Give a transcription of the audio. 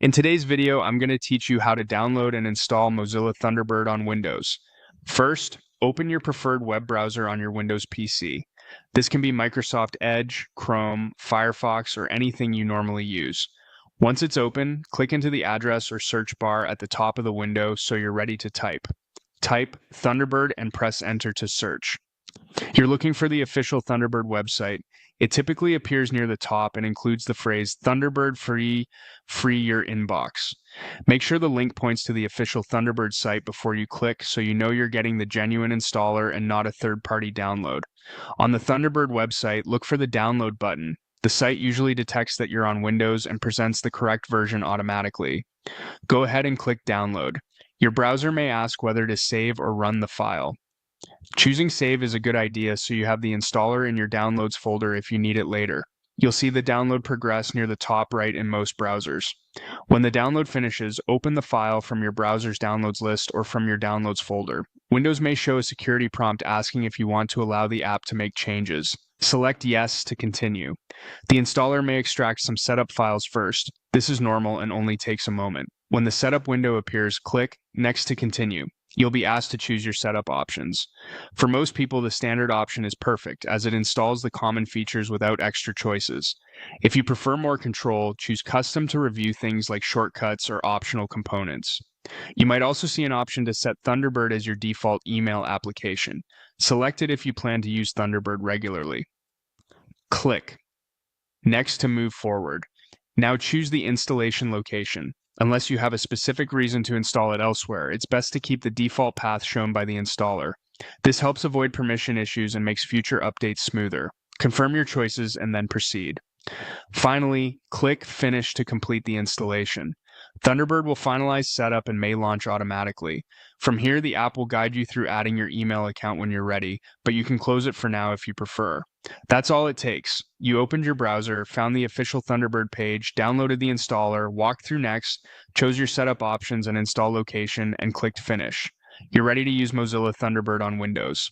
In today's video, I'm going to teach you how to download and install Mozilla Thunderbird on Windows. First, open your preferred web browser on your Windows PC. This can be Microsoft Edge, Chrome, Firefox, or anything you normally use. Once it's open, click into the address or search bar at the top of the window so you're ready to type. Type Thunderbird and press enter to search. You're looking for the official Thunderbird website. It typically appears near the top and includes the phrase Thunderbird free your inbox. Make sure the link points to the official Thunderbird site before you click so you know you're getting the genuine installer and not a third-party download. On the Thunderbird website, look for the download button. The site usually detects that you're on Windows and presents the correct version automatically. Go ahead and click download. Your browser may ask whether to save or run the file. Choosing save is a good idea so you have the installer in your downloads folder if you need it later. You'll see the download progress near the top right in most browsers. When the download finishes, open the file from your browser's downloads list or from your downloads folder. Windows may show a security prompt asking if you want to allow the app to make changes. Select Yes to continue. The installer may extract some setup files first. This is normal and only takes a moment. When the setup window appears, click Next to continue. You'll be asked to choose your setup options. For most people, the standard option is perfect, as it installs the common features without extra choices. If you prefer more control, choose Custom to review things like shortcuts or optional components. You might also see an option to set Thunderbird as your default email application. Select it if you plan to use Thunderbird regularly. Click Next to move forward. Now choose the installation location. Unless you have a specific reason to install it elsewhere, it's best to keep the default path shown by the installer. This helps avoid permission issues and makes future updates smoother. Confirm your choices and then proceed. Finally, click Finish to complete the installation. Thunderbird will finalize setup and may launch automatically. From here, the app will guide you through adding your email account when you're ready, but you can close it for now if you prefer. That's all it takes. You opened your browser, found the official Thunderbird page, downloaded the installer, walked through Next, chose your setup options and install location, and clicked Finish. You're ready to use Mozilla Thunderbird on Windows.